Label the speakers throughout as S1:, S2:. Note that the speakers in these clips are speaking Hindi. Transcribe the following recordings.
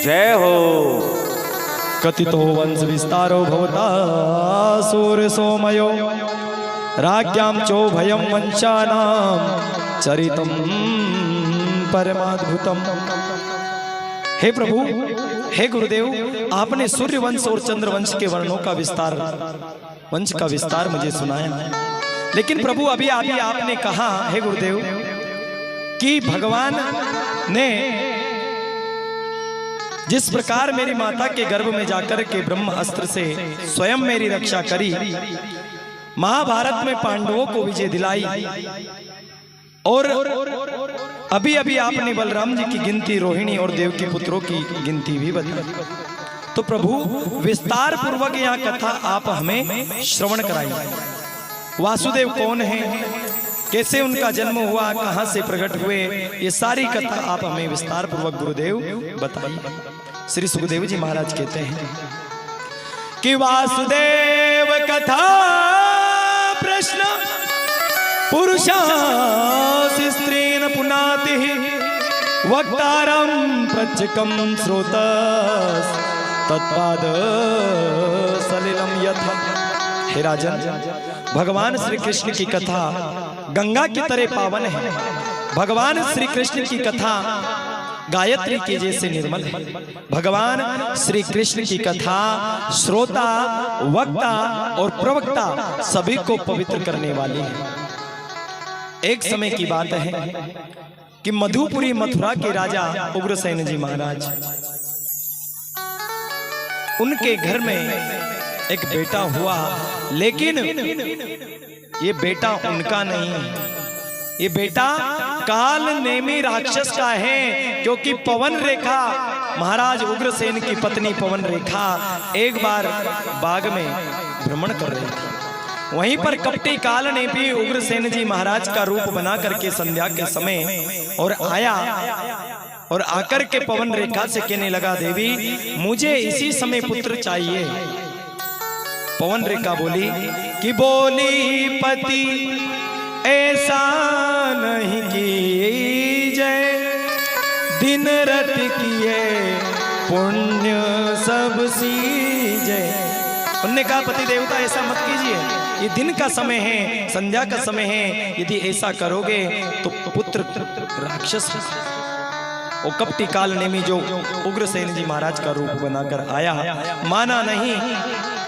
S1: जय हो।
S2: कथितो वंश विस्तारो भवता सूर्य सोमयो राज्ञां चोभयं वंशानां चरितं परमाद्भुतम। हे प्रभु, हे गुरुदेव, आपने सूर्य वंश और चंद्र वंश के वर्णों का विस्तार मुझे सुनाया। लेकिन प्रभु अभी आपने कहा हे गुरुदेव कि भगवान ने जिस प्रकार मेरी माता के गर्भ में जाकर के ब्रह्म अस्त्र से स्वयं मेरी रक्षा करी, महाभारत में पांडवों को विजय दिलाई, और अभी अभी आपने बलराम जी की गिनती, रोहिणी और देव के पुत्रों की गिनती भी बताई। तो प्रभु विस्तार पूर्वक यह कथा आप हमें श्रवण कराइए। वासुदेव कौन है, कैसे उनका जन्म हुआ, कहां से प्रकट हुए, ये सारी कथा आप हमें विस्तार पूर्वक गुरुदेव बताइए। श्री सुखदेव जी महाराज कहते हैं कि वासुदेव कथा प्रश्न पुरुषासि स्त्रीन पुनाति वक्तारं प्रचकं श्रोतस् तत्पाद सलिलम यथा। हे राजन, भगवान श्री कृष्ण की कथा गंगा की तरह पावन है। भगवान श्री कृष्ण की कथा गायत्री के जैसे निर्मल है। भगवान श्री कृष्ण की कथा श्रोता, वक्ता और प्रवक्ता सभी को पवित्र करने वाली है। एक समय की बात है कि मधुपुरी मथुरा के राजा उग्रसेन जी महाराज, उनके घर में एक बेटा हुआ, लेकिन ये बेटा उनका नहीं है, ये बेटा काल नेमी राक्षस का है। क्योंकि पवन रेखा, महाराज उग्रसेन की पत्नी पवन रेखा एक बार बाग में भ्रमण कर रही थी। वहीं पर कपटी काल ने भी उग्रसेन जी महाराज का रूप बना करके संध्या के समय और आया, और आकर के पवन रेखा से कहने लगा, देवी मुझे इसी समय पुत्र चाहिए। पवन रेखा बोली कि बोली पति ऐसा नहीं कीजय, दिन रत किए पुण्य सब सीजय। उन्होंने कहा पति देवता ऐसा मत कीजिए, ये दिन का समय है, संध्या का समय है, यदि ऐसा करोगे तो पुत्र राक्षस। वो कपटी काल नेमी जो उग्रसेन जी महाराज का रूप बनाकर आया, माना नहीं,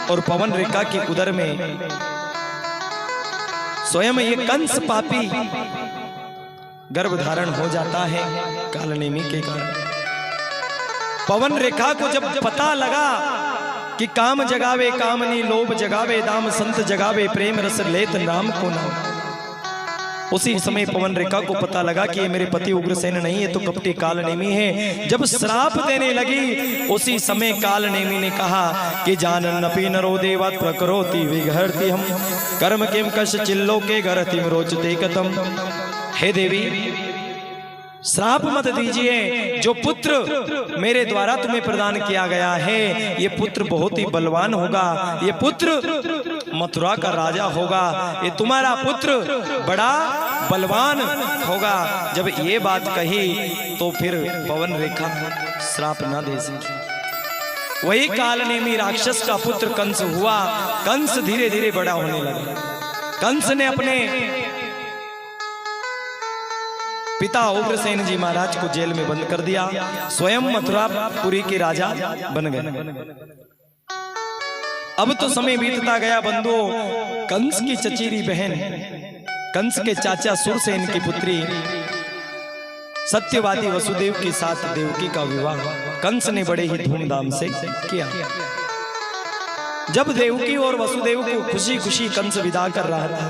S2: और पवन रेखा के उदर में स्वयं ये कंस पापी गर्भ धारण हो जाता है कालनेमी के कारण। पवन रेखा को जब पता लगा कि काम जगावे कामनी, लोभ जगावे दाम, संत जगावे प्रेम रस लेत नाम को नाम, उसी समय पवन रेखा को पता लगा कि ये मेरे पति उग्रसेन नहीं है, तो कपटी कालनेमी है। जब श्राप देने लगी, उसी समय कालनेमी ने कहा कि जानन अपि नरो देवात् प्रकरोति विघर्ति हम कर्म किम कश चिल्लो के गरति रोचते कतम। हे देवी, श्राप मत दीजिए। जो पुत्र मेरे द्वारा तुम्हें प्रदान किया गया है, ये पुत्र बहुत ही बलवान होगा, ये पुत्र मथुरा का राजा होगा, ये तुम्हारा पुत्र बड़ा बलवान होगा। जब ये बात कही तो फिर पवन रेखा श्राप ना दे सकी। वही कालनेमी राक्षस का पुत्र कंस हुआ। कंस धीरे धीरे बड़ा होने लगा। कंस ने अपने पिता उग्रसेन जी महाराज को जेल में बंद कर दिया, स्वयं मथुरापुरी के राजा बन गए। अब तो समय बीतता गया बंधुओं। कंस की चचेरी बहन, कंस के चाचा सुरसेन की पुत्री सत्यवादी वसुदेव के साथ देवकी का विवाह कंस ने बड़े ही धूमधाम से किया। जब देवकी और वसुदेव को खुशी खुशी कंस विदा कर रहा था,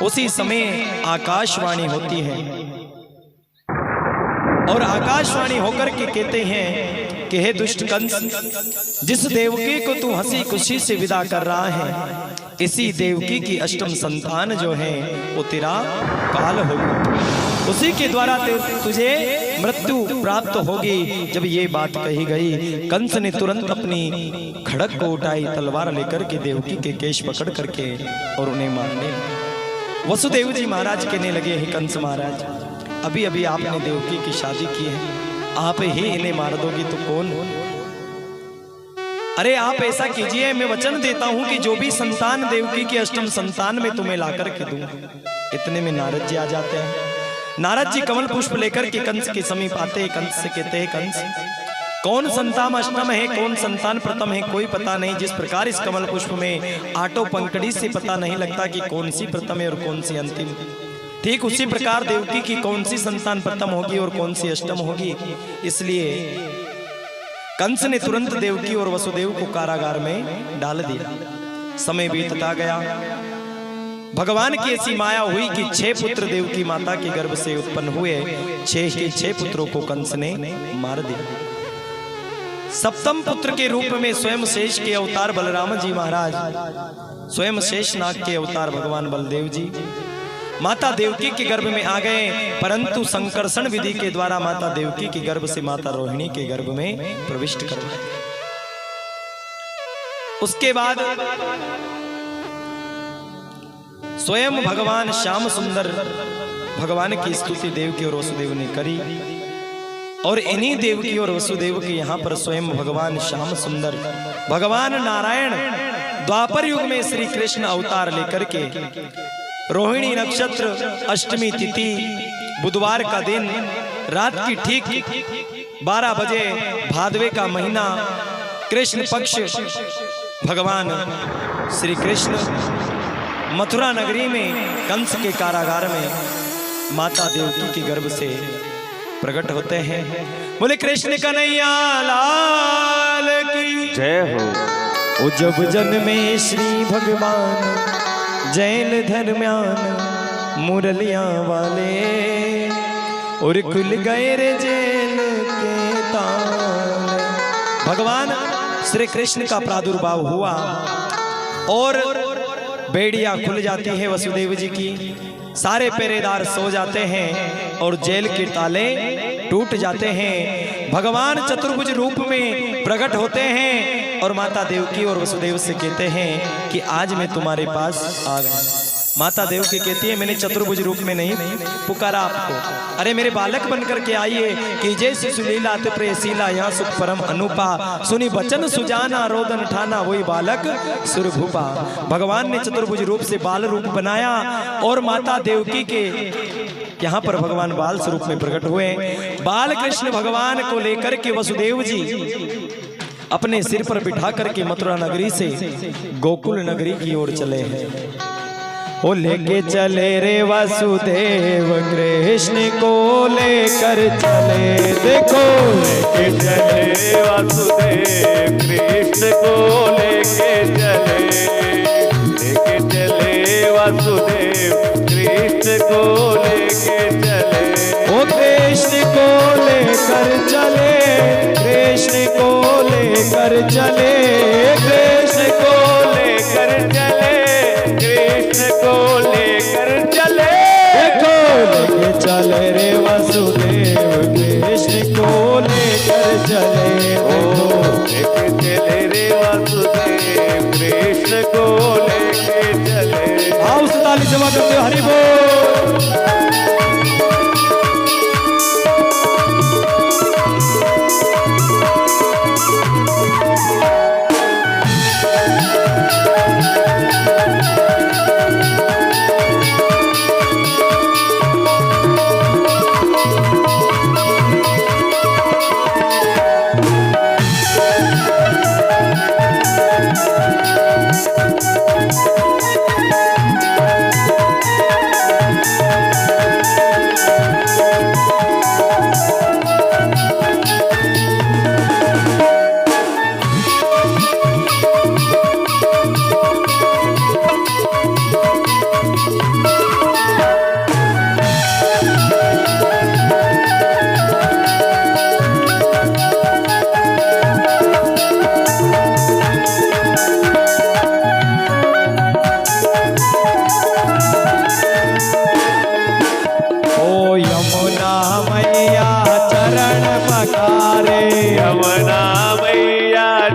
S2: उसी समय आकाशवाणी होती है, और आकाशवाणी होकर के कहते हैं कि हे दुष्ट कंस, जिस देवकी को तू हंसी खुशी से विदा कर रहा है, इसी देवकी की अष्टम संतान जो है वो तेरा काल होगी, उसी के द्वारा तुझे मृत्यु प्राप्त होगी। जब ये बात कही गई, कंस ने तुरंत अपनी खड़ग को उठाई, तलवार लेकर के देवकी के केश पकड़ करके और उन्हें मारने। वसुदेव जी महाराज कहने लगे, हे कंस महाराज, अभी अभी आपने देवकी की शादी की है, आप ही इन्हें मार दोगी तो कौन? अरे आप ऐसा कीजिए, मैं वचन देता हूं कि जो भी संतान देवकी की अष्टम संतान में तुम्हें लाकर के दूं। इतने में नारद जी आ जाते हैं। नारद जी कमल पुष्प लेकर के कंस के समीप आते हैं। कंस से कहते हैं, कंस कौन संतान अष्टम है, कौन संतान प्रथम है, कोई पता नहीं। जिस प्रकार इस कमल पुष्प में आटो पंखड़ी से पता नहीं लगता कि कौन सी प्रथम है और कौन सी अंतिम, ठीक उसी प्रकार देवकी की कौन सी संतान प्रथम होगी और कौन सी अष्टम होगी। इसलिए कंस ने तुरंत देवकी और वसुदेव को कारागार में डाल दिया। समय बीतता गया। भगवान की ऐसी माया हुई कि 6 पुत्र देवकी माता के गर्भ से उत्पन्न हुए। 6 के 6 पुत्रों को कंस ने मार दिया। सप्तम पुत्र के रूप में स्वयं शेष के अवतार बलराम जी महाराज, स्वयं शेष नाग के अवतार भगवान बलदेव जी माता देवकी के गर्भ में आ गए। परंतु संकर्षण विधि के द्वारा माता देवकी के गर्भ से माता रोहिणी के गर्भ में प्रविष्ट करवाए। उसके बाद स्वयं भगवान श्याम सुंदर भगवान की स्तुति देवकी और वसुदेव ने करी। और इन्हीं देवकी और वसुदेव के यहाँ पर स्वयं भगवान श्याम सुंदर भगवान नारायण द्वापर युग में श्री कृष्ण अवतार लेकर के रोहिणी नक्षत्र अष्टमी तिथि बुधवार का दिन रात की ठीक 12 बजे भादवे का महीना कृष्ण पक्ष भगवान श्री कृष्ण मथुरा नगरी में कंस के कारागार में माता देवकी के गर्भ से प्रकट होते हैं। बोले कृष्ण कन्हैया लाल की
S1: जय हो।
S2: ओ जब जन्मे श्री भगवान जैन धर्म्यान मुरलियां वाले और खुल गए रे जेल के ताले। भगवान श्री कृष्ण का प्रादुर्भाव हुआ और बेड़ियां खुल जाती है वसुदेव जी की। सारे पहरेदार सो जाते हैं और जेल के ताले टूट जाते हैं। भगवान चतुर्भुज रूप में प्रकट होते हैं और माता देवकी और वसुदेव से कहते हैं कि आज मैं तुम्हारे पास आ गया। माता देवकी कहती है, मैंने चतुर्भुज रूप में नहीं पुकारा आपको, अरे मेरे बालक बनकर के आइए कि जैसी सुलीला ते प्रेसीला यहाँ सुख परम अनुपा, सुनी बचन सुजाना रोदन ठाना वही बालक सुरभूपा। भगवान ने चतुर्भुज रूप से बाल रूप बनाया और माता देवकी के यहाँ पर भगवान बाल स्वरूप में प्रकट हुए। बाल कृष्ण भगवान को लेकर के वसुदेव जी अपने सिर पर बिठा करके मथुरा नगरी से गोकुल नगरी की ओर चले हैं। ओ लेके चले रे वासुदेव कृष्ण को लेकर चले, देखो
S1: लेके चले वासुदेव कृष्ण को लेके चले, लेके चले वासुदेव कृष्ण को लेके चले।
S2: ओ कृष्ण को लेकर चले, कृष्ण को लेकर चले,
S1: कृष्ण को लेकर चले, कृष्ण को लेकर चले।
S2: देखो लेके चले रे वासुदेव कृष्ण को लेकर चले,
S1: ओ लेके चले रे वासुदेव कृष्ण को लेके चले।
S2: आओ ताली जमा करते हरि बोल।
S1: यमुना मैया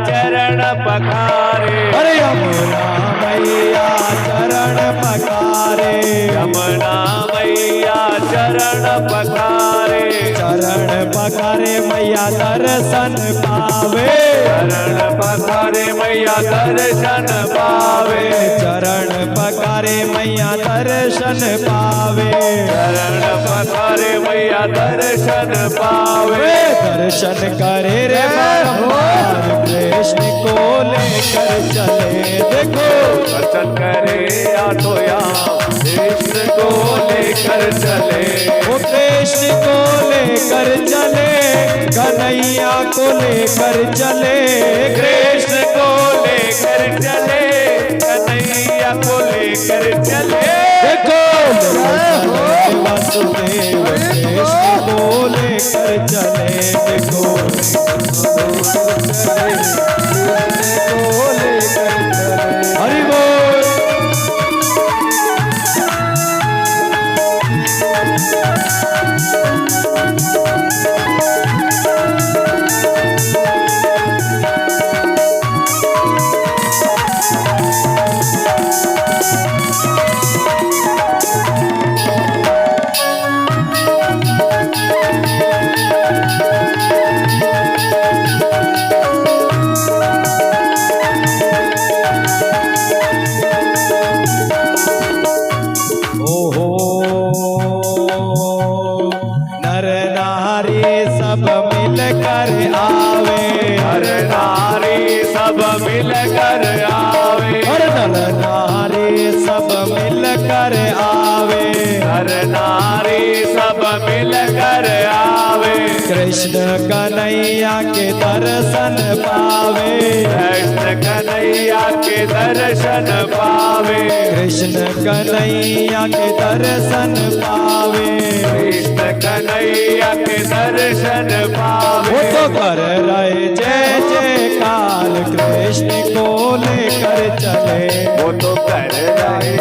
S1: चरण पखारे,
S2: अरे यमुना मैया चरण पखारे,
S1: यमुना मैया चरण पखारे,
S2: चरण पखारे मैया दर्शन पावे।
S1: चरण पखारे मैया दर्शन पावे।
S2: चरण पखारे मैया दर्शन पावे।
S1: चरण पखारे मैया दर्शन पावे।
S2: दर्शन करे रे बारंबार कृष्ण को लेकर चले। देखो
S1: दर्शन करे आठों याम कृष्ण को लेकर चले।
S2: वो कृष्ण को लेकर चले, कन्हैया को लेकर चले।
S1: कृष्ण को लेकर चले, कन्हैया को लेकर चले।
S2: देखो वासुदेव कृष्ण को लेकर चले। देखो हरि बोल। सब मिलकर आवे।
S1: हर नारी सब मिलकर आवे।
S2: हर नर नारी सब मिलकर आवे।
S1: हर नारी सब मिलकर आवे।
S2: कृष्ण कन्हैया के दर्शन पावे।
S1: कृष्ण कन्हैया के दर्शन पावे।
S2: कृष्ण कन्हैया के दर्शन पावे।
S1: कृष्ण कन्हैया के दर्शन पावे।
S2: वो तो कर रहे जय जयकार कृष्ण को लेकर चले।
S1: वो तो कर रहे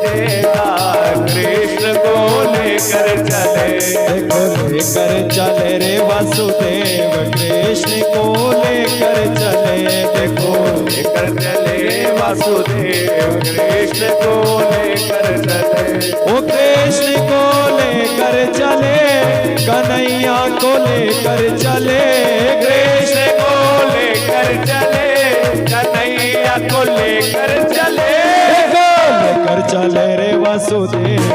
S1: जयकार कृष्ण को लेकर चले।
S2: देखो लेकर चले रे वासुदेव कृष्ण को लेकर चले। देखो
S1: लेकर चले वासुदेव कृष्ण को लेकर चले।
S2: वो कृष्ण को लेकर चले, कन्हैया को लेकर चले।
S1: कृष्ण को लेकर चले, कन्हैया को लेकर चले।
S2: लेकर चले रे वासुदेव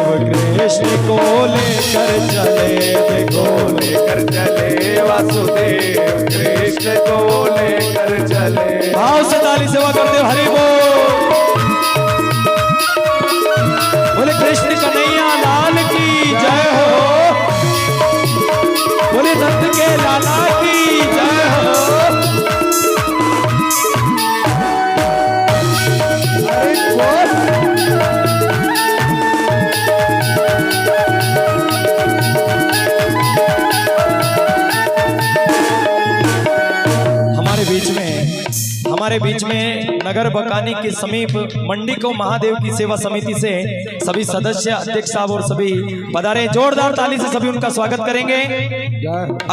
S2: कृष्ण को लेकर चले। देखो
S1: लेकर चले वासुदेव कृष्ण को लेकर चले।
S2: भाव से ताली सेवा करते हो। हरि बोल। बोले कृष्ण कन्हैया लाल की जय हो। बोले नंद के लाला की जय हो। हमारे बीच में नगर बकानी के समीप मंडी को महादेव की सेवा समिति से सभी सदस्य, अध्यक्ष साहब और सभी पधारे। जोरदार ताली से सभी उनका स्वागत करेंगे।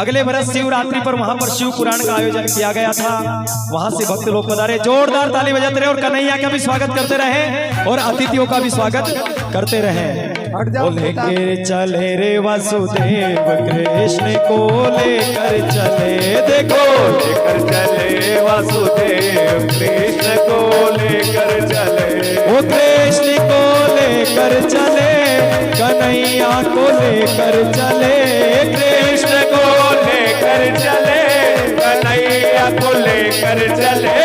S2: अगले वर्ष शिवरात्रि पर वहां पर शिव पुराण का आयोजन किया गया था, वहां से भक्त लोग पधारे। जोरदार ताली बजाते रहे और कन्हैया का भी स्वागत करते रहे और अतिथियों का भी स्वागत करते रहे। लेके चले रे वासुदेव कृष्ण को लेकर चले। देखो
S1: लेकर चले वासुदेव कृष्ण को लेकर चले।
S2: वो कृष्ण को लेकर चले, कन्हैया को लेकर चले।
S1: कृष्ण को लेकर चले, कन्हैया को लेकर चले।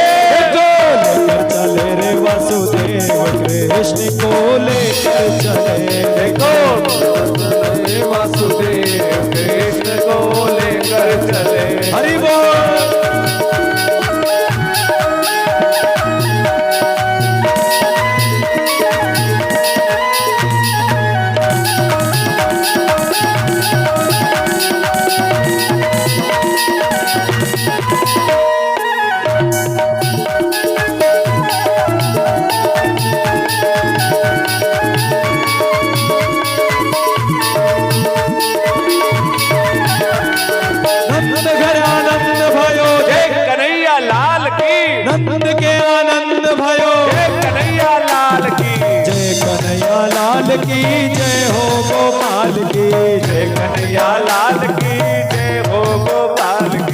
S2: लेकर चले रे वासुदेव कृष्ण को लेकर चले।
S1: देखो वासुदेव कृष्ण को लेकर चले।
S2: हरि बोल। नंद के आनंद भयो।
S1: जय कन्हैया लाल की।
S2: जय कन्हैया लाल की जय हो गोपाल की।
S1: जय कन्हैया लाल की जय हो गोपाल की।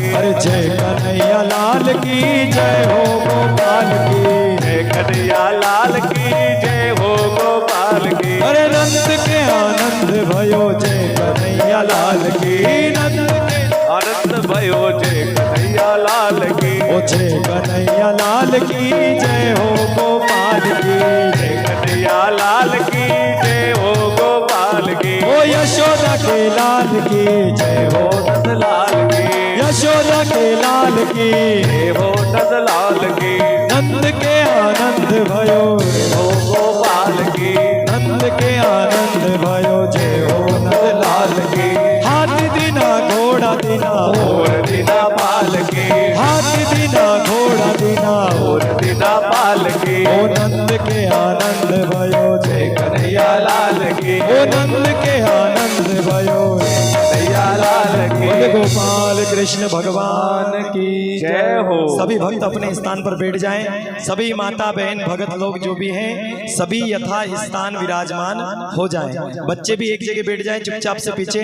S3: कन्हैया लाल की जय हो गोपाल की।
S1: जय कन्हैया लाल की जय हो गोपाल की।
S3: अरे नंद के आनंद भयो जय कन्हैया लाल की। नंद के
S1: आनंद भयो जय कन्हैया लाल की।
S3: ओ जय कन्हैया लाल की जय हो गोपाल की।
S1: जय कन्हैया लाल की जय हो गोपाल की।
S3: ओ यशोदा के लाल की जय हो।
S1: नंद लाल की
S3: यशोदा के लाल की
S1: जय हो नंद लाल की।
S3: नंद के आनंद भयो
S1: जय हो गोपाल की।
S3: नंद के आनंद भयो जय हो नंद लाल की। हाथी दिना घोड़ा दिना
S1: और दिना पाल की।
S3: हाथी दिना घोड़ा दिना
S1: और दिना पाल की।
S3: ओ नंद के आनंद भयो जय
S1: कन्हैया लाल की।
S3: ओ नंद के आनंद भयो
S1: कन्हैया लाल की
S3: बोल गोपाल कृष्ण भगवान की
S1: जय हो।
S2: सभी भक्त अपने स्थान पर बैठ जाएं। सभी माता बहन भगत लोग जो भी हैं सभी यथा स्थान विराजमान हो जाएं। बच्चे भी एक जगह बैठ जाएं चुपचाप से पीछे।